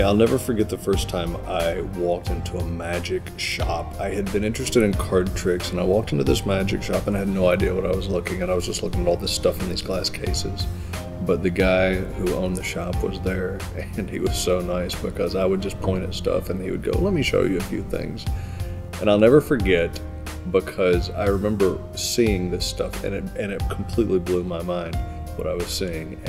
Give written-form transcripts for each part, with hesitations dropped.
I'll never forget the first time I walked into a magic shop. I had been interested in card tricks, and I walked into this magic shop and I had no idea what I was looking at. I was just looking at all this stuff in these glass cases. But the guy who owned the shop was there, and he was so nice because I would just point at stuff and he would go, "Let me show you a few things." And I'll never forget, because I remember seeing this stuff and it completely blew my mind what I was seeing.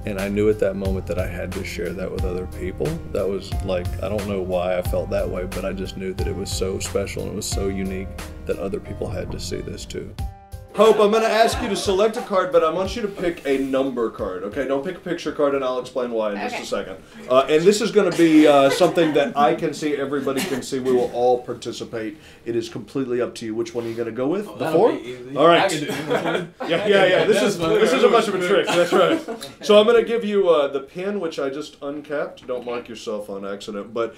And I knew at that moment that I had to share that with other people. That was like, I don't know why I felt that way, but I just knew that it was so special and it was so unique that other people had to see this too. Hope, I'm going to ask you to select a card, but I want you to pick a number card, okay? Don't pick a picture card, and I'll explain why in just a second. And this is going to be something that I can see, everybody can see. We will all participate. It is completely up to you. Which one are you going to go with? The 4? All right. Yeah. This is a much of a trick. That's right. So I'm going to give you the pin, which I just uncapped. Don't mark yourself on accident, but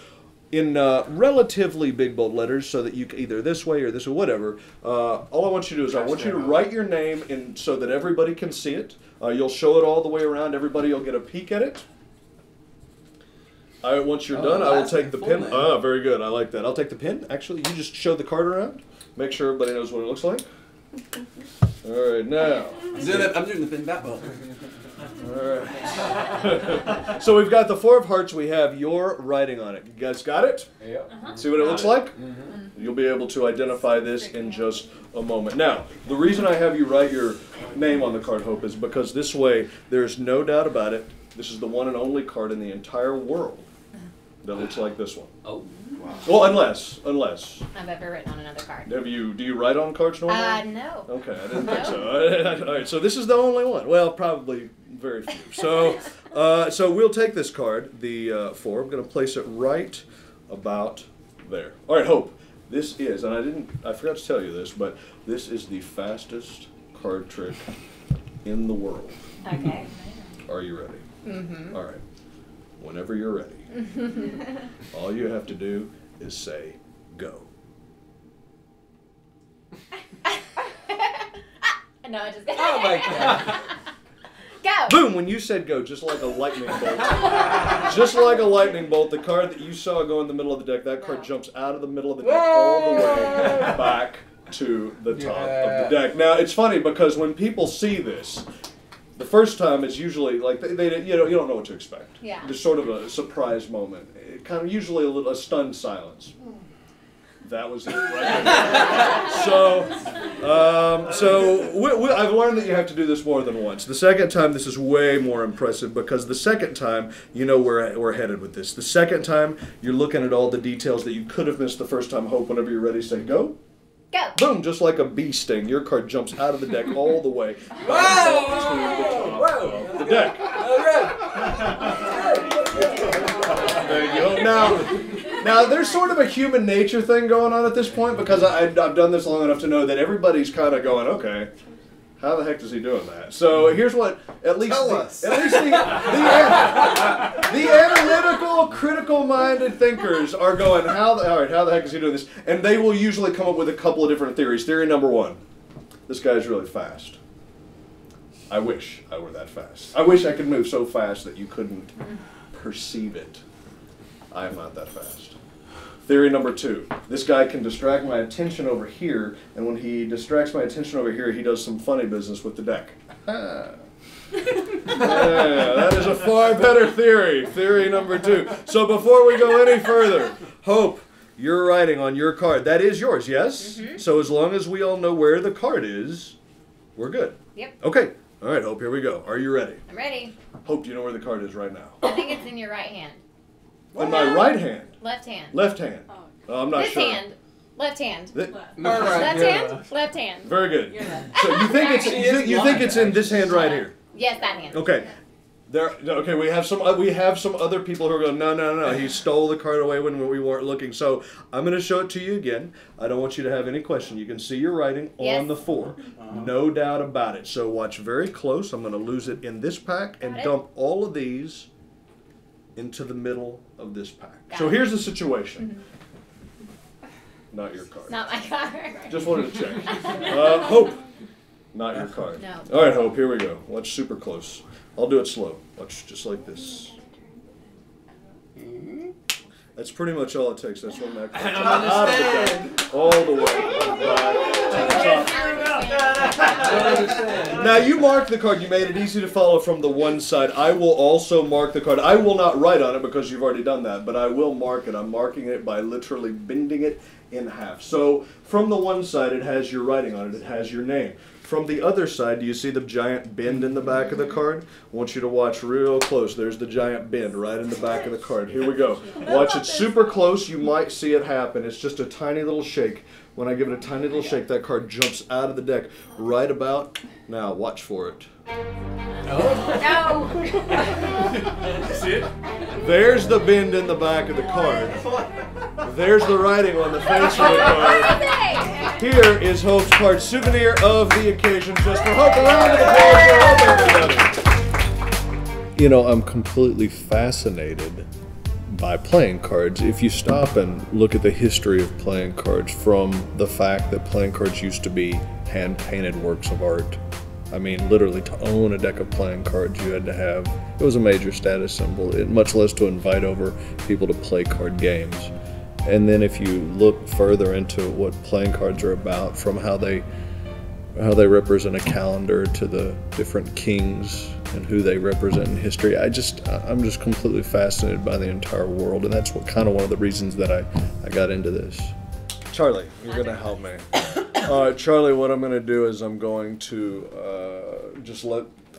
in relatively big bold letters, so that you can either this way or this way, whatever. All I want you to do is I want you to write your name in so that everybody can see it. You'll show it all the way around. Everybody will get a peek at it. Once you're done, I will take the pin. Ah, very good. I like that. I'll take the pin. Actually, you just show the card around. Make sure everybody knows what it looks like. All right, now. I'm doing the pin back ball. Alright. So we've got the 4 of hearts. We have your writing on it. You guys got it? Yeah. See what it looks like? You'll be able to identify this in just a moment. Now, the reason I have you write your name on the card, Hope, is because this way there's no doubt about it. This is the one and only card in the entire world that looks like this one. Oh. Wow. Well, unless I've ever written on another card. do you write on cards normally? No. Okay, I didn't think so. All right, so this is the only one. Well, probably very few. So, so we'll take this card, the 4. I'm going to place it right about there. All right, Hope. This is, and I forgot to tell you this, but this is the fastest card trick in the world. Okay. Are you ready? Mm-hmm. All right. Whenever you're ready, all you have to do is say, "Go." No, I just. Oh my God. Go. Boom! When you said go, just like a lightning bolt. Just like a lightning bolt, the card that you saw go in the middle of the deck, that card jumps out of the middle of the deck all the way back to the top of the deck. Now, it's funny because when people see this, the first time it's usually like you don't know what to expect. Yeah. There's sort of a surprise moment. It kind of usually a stunned silence. That was it, right there. I've learned that you have to do this more than once. The second time, this is way more impressive because the second time, you know where we're headed with this. The second time, you're looking at all the details that you could have missed the first time. Hope, whenever you're ready, say go. Go. Boom, just like a bee sting, your card jumps out of the deck all the way to the top of the deck. There you go. Now, there's sort of a human nature thing going on at this point because I've done this long enough to know that everybody's kind of going, okay, how the heck is he doing that? So here's what, at least the analytical, critical-minded thinkers are going, all right, how the heck is he doing this? And they will usually come up with a couple of different theories. Theory number 1, this guy's really fast. I wish I were that fast. I wish I could move so fast that you couldn't perceive it. I am not that fast. Theory number 2, this guy can distract my attention over here, and when he distracts my attention over here, he does some funny business with the deck. Yeah, that is a far better theory. Theory number 2. So before we go any further, Hope, you're writing on your card. That is yours, yes? Mm-hmm. So as long as we all know where the card is, we're good. Yep. Okay. All right, Hope, here we go. Are you ready? I'm ready. Hope, do you know where the card is right now? I think it's in your right hand. In my right hand? Left hand. Left hand. I'm not sure. This hand. Left hand. Left hand. Left hand. Very good. So you think it's in this hand right here? Yes, that hand. Okay. Okay, we have some other people who are going, no, he stole the card away when we weren't looking. So I'm going to show it to you again. I don't want you to have any question. You can see your writing on the 4. No doubt about it. So watch very close. I'm going to lose it in this pack and dump all of these into the middle of this pack. So here's the situation. Not your card. Not my card. Just wanted to check. Hope. Not your card. No. All right, Hope, here we go. Watch super close. I'll do it slow. Watch just like this. That's pretty much all it takes. That's one that comes out of the deck, all the way Now you mark the card. You made it easy to follow from the one side. I will also mark the card. I will not write on it because you've already done that, but I will mark it. I'm marking it by literally bending it in half. So from the one side, it has your writing on it. It has your name. From the other side, do you see the giant bend in the back of the card? I want you to watch real close. There's the giant bend right in the back of the card. Here we go. Watch it super close. You might see it happen. It's just a tiny little shake. When I give it a tiny little shake, that card jumps out of the deck right about now. Watch for it. No. See it? There's the bend in the back of the card. There's the writing on the face of the card. Here is Hope's card, souvenir of the occasion. Just for Hope, a round of applause for Hope, everybody. You know, I'm completely fascinated by playing cards. If you stop and look at the history of playing cards, from the fact that playing cards used to be hand-painted works of art. I mean, literally, to own a deck of playing cards, you had to have, it was a major status symbol, much less to invite over people to play card games. And then if you look further into what playing cards are about, from how they represent a calendar to the different kings and who they represent in history, I'm just completely fascinated by the entire world, and that's what kind of one of the reasons that I got into this. Charlie, you're gonna help me. Charlie, what I'm gonna do is I'm going to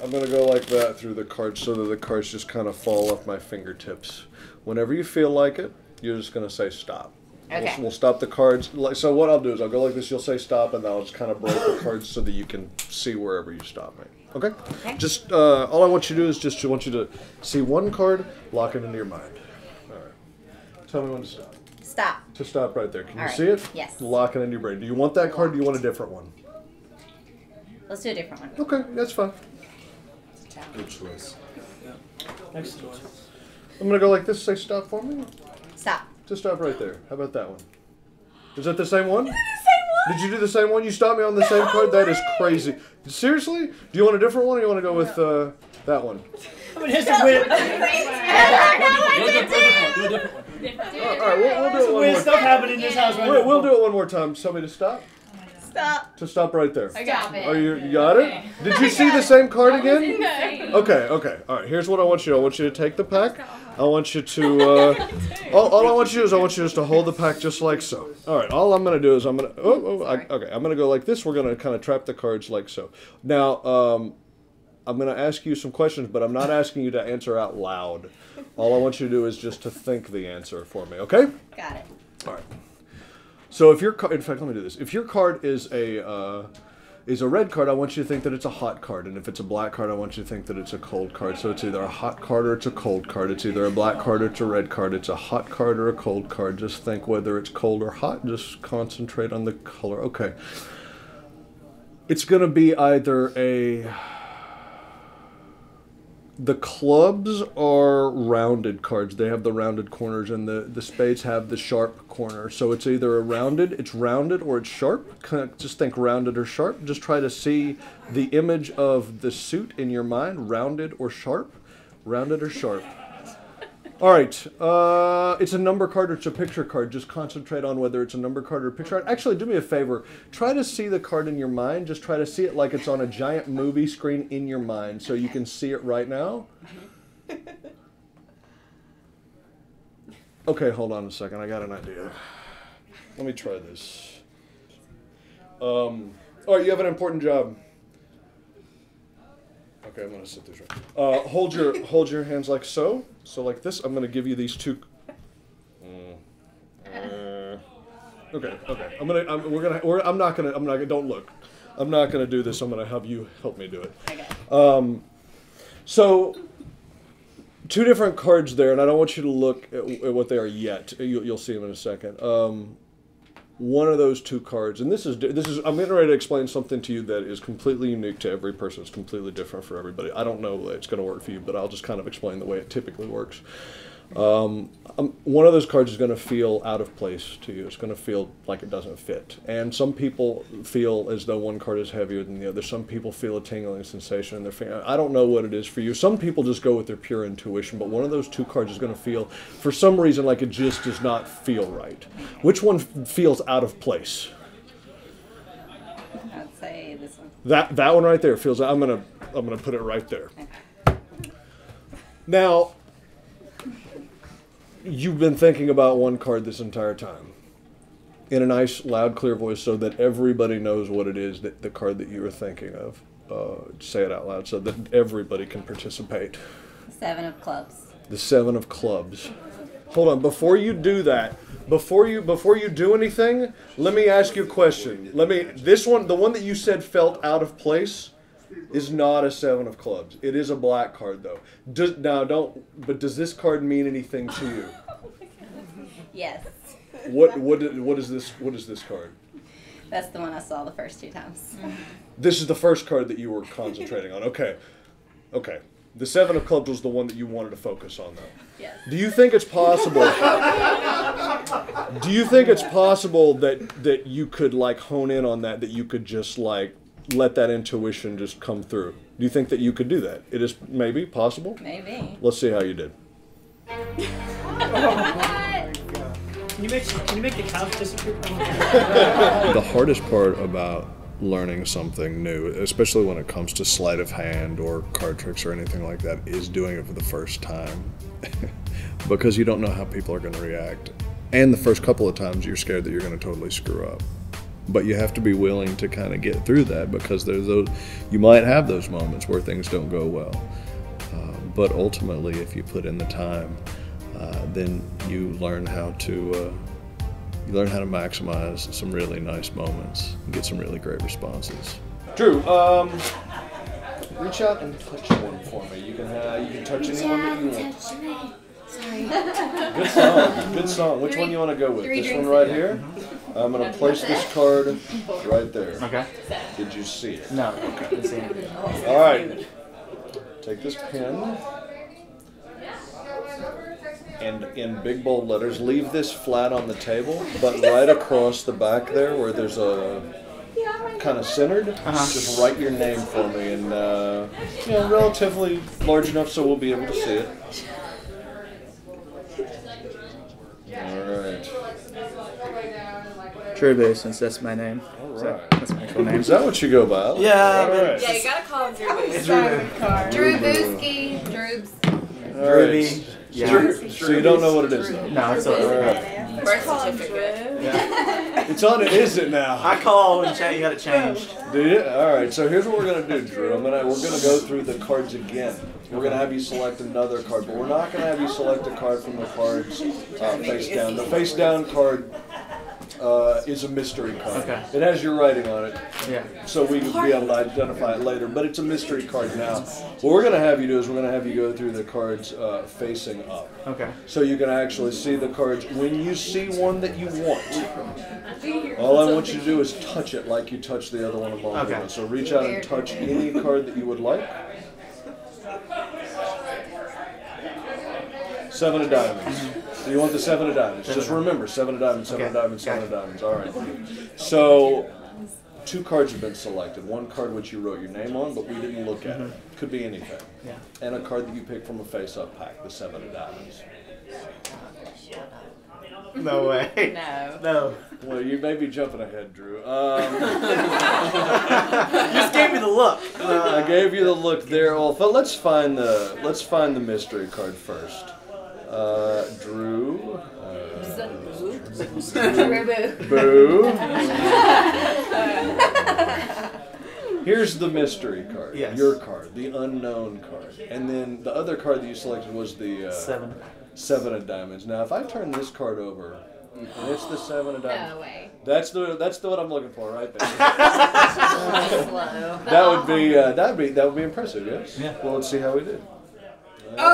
I'm gonna go like that through the cards so that the cards just kind of fall off my fingertips. Whenever you feel like it, you're just gonna say stop. Okay. We'll stop the cards. So what I'll do is I'll go like this, you'll say stop, and then I'll just kind of break the cards so that you can see wherever you stop me. Okay? Just, all I want you to do is I want you to see one card, lock it into your mind. All right. Tell me when to stop. Stop. To stop right there. Can you All right. see it? Yes. Lock it into your brain. Do you want that card or do you want a different one? Let's do a different one. Okay, that's fine. Good choice. Excellent. I'm going to go like this, say stop for me. Stop. Just stop right there. How about that one? Is that the same one? The same one. Did you do the same one? You stopped me on the same card? That is crazy. Seriously? Do you want a different one or you want to go with that one? I mean, here's the weird, Do a different one. All right, we'll do it one weird more stuff happening in this house right now. We'll do it one more time. Tell me to stop. Stop. To stop right there. Stop it. Are you got it? Did you see the same card again? Okay. All right, here's what I want you to do. I want you to take the pack. I want you to, all I want you to do is I want you just to hold the pack just like so. All right, all I'm going to do is I'm going to, okay, I'm going to go like this. We're going to kind of trap the cards like so. Now, I'm going to ask you some questions, but I'm not asking you to answer out loud. All I want you to do is just to think the answer for me, okay? Got it. All right. So if your card, in fact, let me do this. If your card is a red card, I want you to think that it's a hot card, and if it's a black card, I want you to think that it's a cold card. So it's either a hot card or it's a cold card. It's either a black card or it's a red card. It's a hot card or a cold card. Just think whether it's cold or hot. Just concentrate on the color. Okay. It's going to be either the clubs are rounded cards. They have the rounded corners, and the spades have the sharp corner. So it's either it's rounded or it's sharp. Just think rounded or sharp. Just try to see the image of the suit in your mind, rounded or sharp. Rounded or sharp. All right, it's a number card or it's a picture card. Just concentrate on whether it's a number card or a picture card. Actually, do me a favor. Try to see the card in your mind. Just try to see it like it's on a giant movie screen in your mind so you can see it right now. Okay, hold on a second. I got an idea. Let me try this. All right, you have an important job. Okay, I'm gonna sit this right. Hold your hands like so. So like this. I'm gonna give you these two. Okay. I'm not gonna. Don't look. I'm not gonna do this. I'm gonna have you help me do it. Okay. So two different cards there, and I don't want you to look at what they are yet. You'll see them in a second. One of those two cards, and this is I'm getting ready to explain something to you that is completely unique to every person. It's completely different for everybody. I don't know that it's going to work for you, but I'll just kind of explain the way it typically works. One of those cards is going to feel out of place to you. It's going to feel like it doesn't fit. And some people feel as though one card is heavier than the other. Some people feel a tingling sensation in their finger. I don't know what it is for you. Some people just go with their pure intuition, but one of those two cards is going to feel, for some reason, like it just does not feel right. Which one feels out of place? I'd say this one. That one right there feels. I'm gonna put it right there. Now, you've been thinking about one card this entire time, in a nice, loud, clear voice, so that everybody knows what it is that the card that you were thinking of. Say it out loud so that everybody can participate. 7 of clubs. The 7 of clubs. Hold on, before you do that, before you do anything, let me ask you a question. The one that you said felt out of place is not a 7 of clubs. It is a black card though. Does this card mean anything to you? Yes. What is this card? That's the one I saw the first 2 times. This is the first card that you were concentrating on. Okay. The 7 of clubs was the one that you wanted to focus on, though. Yes. Do you think it's possible? Do you think it's possible that you could like hone in on that you could just like let that intuition just come through? Do you think that you could do that? It is maybe possible? Maybe. Let's see how you did. Can you make the couch disappear? The hardest part about learning something new, especially when it comes to sleight of hand or card tricks or anything like that, is doing it for the first time. Because you don't know how people are going to react. And the first couple of times you're scared that you're going to totally screw up. But you have to be willing to kind of get through that, because you might have those moments where things don't go well. But ultimately, if you put in the time, then you learn how to maximize some really nice moments and get some really great responses. Drew, reach out and touch one for me. You can touch anyone that you want. Sorry. Good song. Which one do you want to go with? This one right here? I'm going to place this card right there. Okay. Did you see it? No. Okay. Didn't see it. All right. Take this pen. And in big bold letters, leave this flat on the table, but right across the back there where there's a kind of centered, just write your name for me, and relatively large enough so we'll be able to see it. All right. Trubu, since that's my name. All right. So that's my actual name. Is that what you go by? Yeah. All right. Yeah, you gotta call him Drew. Drew Booski. Droobs. All right. Druby. Yeah. So you don't know what it is, though? No, it's all right. Birth certificate. Yeah. It's on it, is it now? I call and you got it changed. Do you? All right. So here's what we're gonna do, Drew. We're gonna go through the cards again. We're gonna have you select another card, but we're not gonna have you select a card from the cards face down. The face down card is a mystery card. Okay. It has your writing on it, Yeah. so we will be able to identify it later. But it's a mystery card now. What we're gonna have you do is we're gonna have you go through the cards facing up. Okay. So you can actually see the cards. When you see one that you want, all I want you to do is touch it like you touched the other one a moment ago. So reach out and touch any card that you would like. 7 of diamonds. Do you want the 7 of diamonds? Just remember, 7 of diamonds, 7 of diamonds, 7 of diamonds. All right. So 2 cards have been selected. 1 card which you wrote your name on, but we didn't look at it. Could be anything. Yeah. And a card that you picked from a face-up pack, the 7 of diamonds. No way. No. No. Well, you may be jumping ahead, Drew. You just gave me the look. I gave you the look there. Well, let's find the mystery card first. Drew. Boo. Here's the mystery card. Yes. Your card, the unknown card, and then the other card that you selected was the 7 of diamonds. Now, if I turn this card over, and it's the 7 of diamonds. No way. That's the what I'm looking for right there. Slow. That would be impressive, yes. Yeah. Well, let's see how we did. What?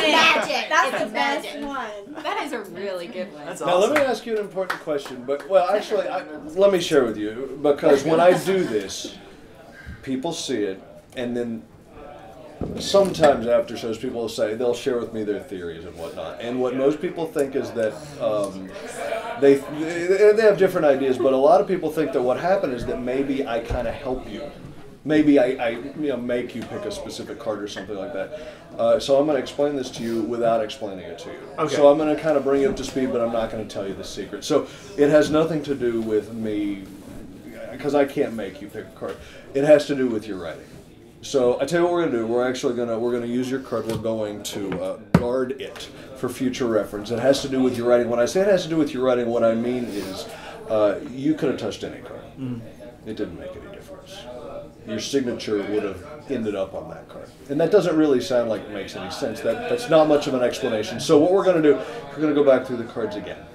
Magic. That's the best magic. one. That is a really good one. That's Now awesome. let me ask you an important question. But actually, let me share with you, because when I do this, people see it, and then sometimes after shows, people will say they'll share with me their theories and whatnot. And what most people think is that they have different ideas, but a lot of people think that what happened is that maybe I kind of help you. Maybe I make you pick a specific card or something like that. So I'm going to explain this to you without explaining it to you. Okay. So I'm going to kind of bring you up to speed, but I'm not going to tell you the secret. So it has nothing to do with me, because I can't make you pick a card. It has to do with your writing. So I tell you what we're going to do. We're actually going to use your card. We're going to guard it for future reference. It has to do with your writing. When I say it has to do with your writing, what I mean is you could have touched any card. It didn't make any difference. Your signature would have ended up on that card. And that doesn't really sound like it makes any sense. That's not much of an explanation. So what we're going to do, we're going to go back through the cards again.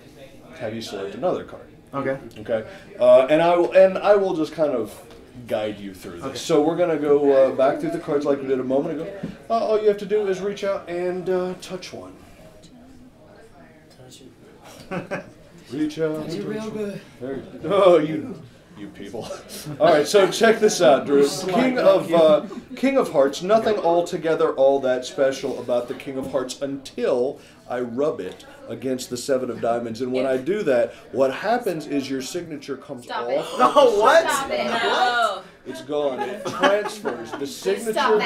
Have you select another card. Okay. Okay. And I will just kind of guide you through this. Okay. So we're going to go back through the cards like we did a moment ago. All you have to do is reach out and touch one. Touch it. Reach out. Touch it real good. Oh, you people. All right, so check this out, Drew. King of Hearts. Nothing altogether all that special about the King of Hearts until I rub it against the Seven of Diamonds. And when I do that, what happens is your signature comes off. No, what? Stop it. No. It's gone. It transfers. The signature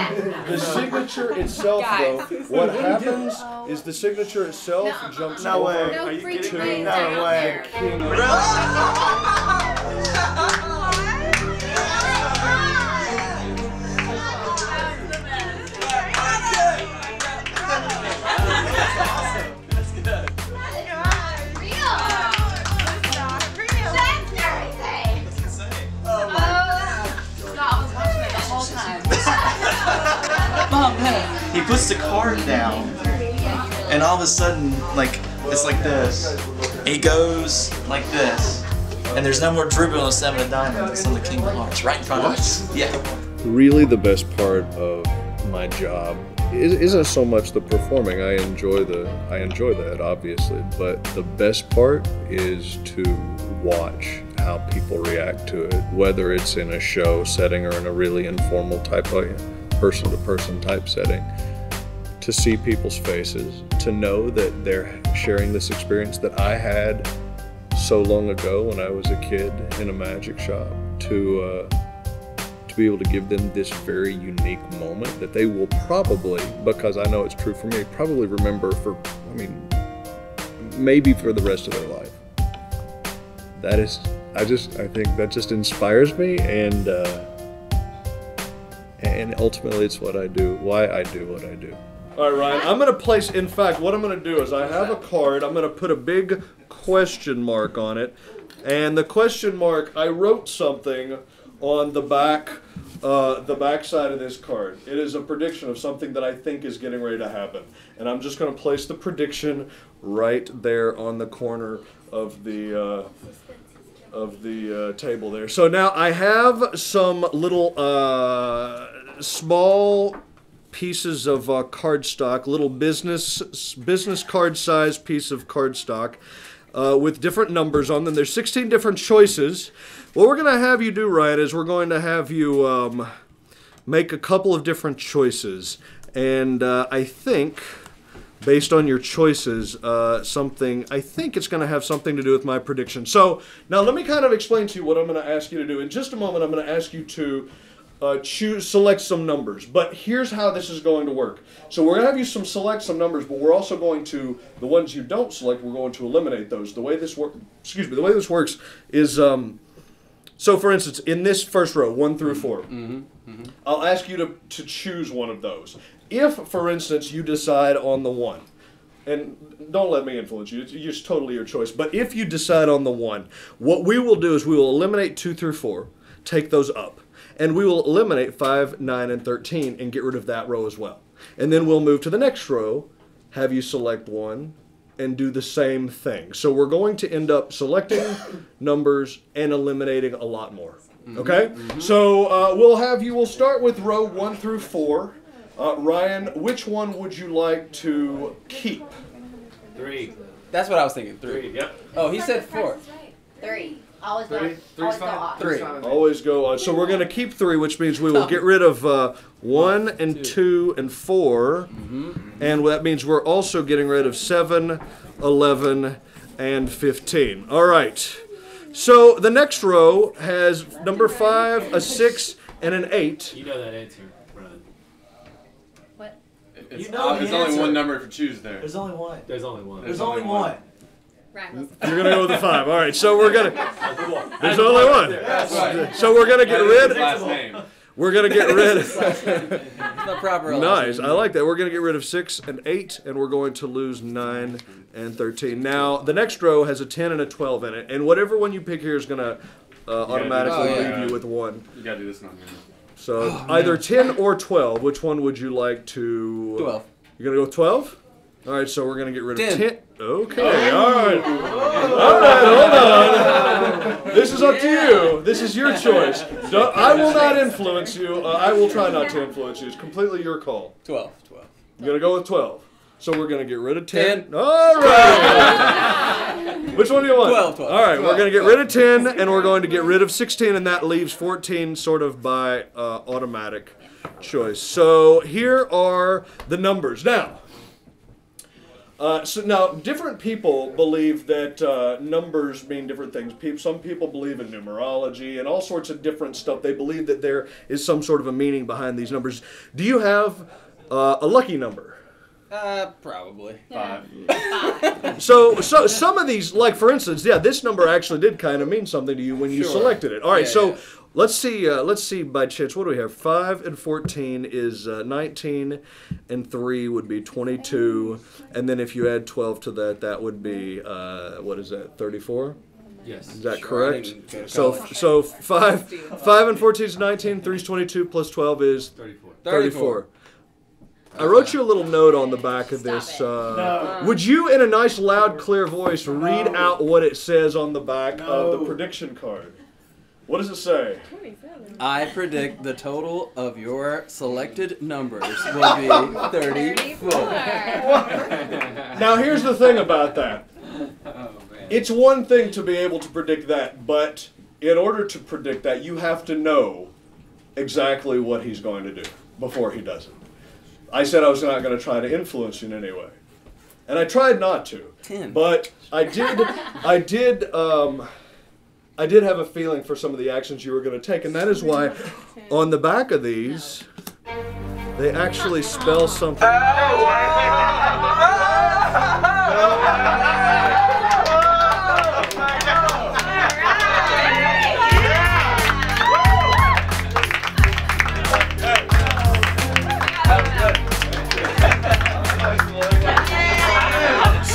itself, though, what happens is the signature itself jumps No over way. No Are you freaking kidding way. me? No way. King of He puts the card down, and all of a sudden, like, it's like this. It goes like this, and there's no more drooping on the Seven of Diamonds. It's on the King of Hearts, right in front of us. Yeah. Really, the best part of my job isn't so much the performing. I enjoy that, obviously, but the best part is to watch how people react to it, whether it's in a show setting or in a really informal type of person-to-person type setting. To see people's faces, to know that they're sharing this experience that I had so long ago when I was a kid in a magic shop, to be able to give them this very unique moment that they will probably, because I know it's true for me, probably remember for, maybe for the rest of their life. I think that just inspires me, and ultimately it's what I do, why I do what I do. All right, Ryan, I'm going to place, in fact, what I'm going to do is I have a card, I'm going to put a big question mark on it, and the question mark, I wrote something on the back side of this card. It is a prediction of something that I think is getting ready to happen, and I'm just going to place the prediction right there on the corner of the table there. So now I have some little small pieces of cardstock, little business card size piece of cardstock with different numbers on them. There's 16 different choices. What we're going to have you do, Ryan, is we're going to have you make a couple of different choices. And I think, based on your choices, I think it's going to have something to do with my prediction. So now let me kind of explain to you what I'm going to ask you to do. In just a moment, I'm going to ask you to select some numbers, but here's how this is going to work. So we're going to have you select some numbers, but we're also going to, the ones you don't select, we're going to eliminate those. The way this works is, so for instance, in this first row, 1 through 4, I'll ask you to choose one of those. If, for instance, you decide on the 1, and don't let me influence you, it's totally your choice, but if you decide on the 1, what we will do is we will eliminate 2 through 4, take those up. And we will eliminate 5, 9, and 13 and get rid of that row as well. And then we'll move to the next row, have you select 1, and do the same thing. So we're going to end up selecting numbers and eliminating a lot more. Okay? So we'll start with row 1 through 4. Ryan, which one would you like to keep? 3. That's what I was thinking. 3. Yep. Oh, he said 4. 3. Always go. Three's Always go fine. odd. Three's fine. Always go on. So we're going to keep 3, which means we will get rid of 1 and 2 and 4. And that means we're also getting rid of 7, 11, and 15. All right. So the next row has number 5, a 6, and an 8. You know that answer, Brian. What? It's, You know the there's only answer. one number to choose there. There's only one. There's only one. There's only one. Ryan Wilson. You're going to go with the 5. All right. So we're going to... There's only one. That's right. So we're going to get That is his rid... last name. We're going to get rid... The proper Nice. I like that. We're going to get rid of 6 and 8, and we're going to lose 9 and 13. Now, the next row has a 10 and a 12 in it, and whatever one you pick here is going to automatically do this. leave you with 1. You gotta do this one. So either 10 or 12. Which one would you like to... 12. You're going to go with 12? All right, so we're going to get rid of 10. 10. Okay, all right. All right, hold on. This is up to you. This is your choice. I will not influence you. I will try not to influence you. It's completely your call. 12. You're going to go with 12. So we're going to get rid of 10. 10. All right. Which one do you want? 12. All right, we're going to get rid of 10, and we're going to get rid of 16, and that leaves 14 sort of by automatic choice. So here are the numbers. Now, different people believe that numbers mean different things. Some people believe in numerology and all sorts of different stuff. They believe that there is some sort of a meaning behind these numbers. Do you have a lucky number? Probably. 5. So some of these, like for instance, this number actually did kind of mean something to you when you selected it. All right, Yeah. Let's see by chance, what do we have? 5 and 14 is 19, and 3 would be 22, and then if you add 12 to that, that would be, what is that, 34? Yes. Is that Sure, I correct? didn't go to So college. so 5 and 14 is 19, 3 is 22, plus 12 is 34. 34. I wrote you a little note on the back of this. Would you, in a nice, loud, clear voice, read out what it says on the back of the prediction card? What does it say? I predict the total of your selected numbers will be 34. Now, here's the thing about that. It's one thing to be able to predict that, but in order to predict that, you have to know exactly what he's going to do before he does it. I said I was not going to try to influence you in any way, and I tried not to. 10. But I did have a feeling for some of the actions you were going to take, and that is why on the back of these, they actually spell something.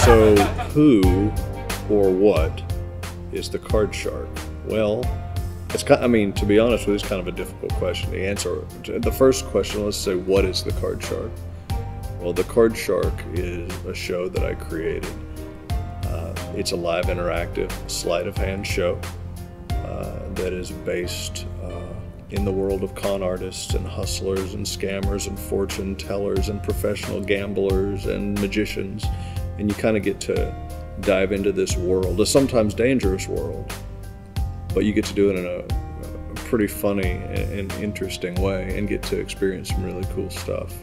So, who or what is the CardShark? Well, it's kind. I mean, to be honest with you, it's kind of a difficult question to answer. The first question, let's say, what is the CardShark? Well, the CardShark is a show that I created. It's a live, interactive sleight-of-hand show that is based in the world of con artists and hustlers and scammers and fortune tellers and professional gamblers and magicians, and you kind of get to dive into this world, a sometimes dangerous world, but you get to do it in a pretty funny and interesting way and get to experience some really cool stuff.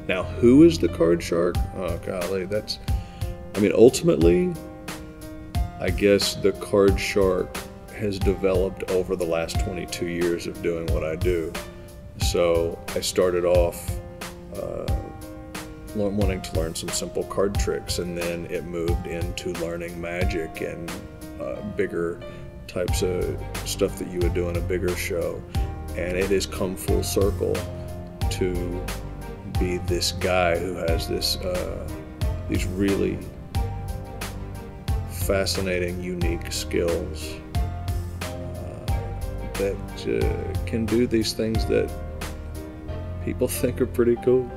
Now, who is the CardShark? Oh, golly, ultimately, I guess the CardShark has developed over the last 22 years of doing what I do. So I started off wanting to learn some simple card tricks, and then it moved into learning magic and bigger types of stuff that you would do in a bigger show. And it has come full circle to be this guy who has these really fascinating, unique skills that can do these things that people think are pretty cool.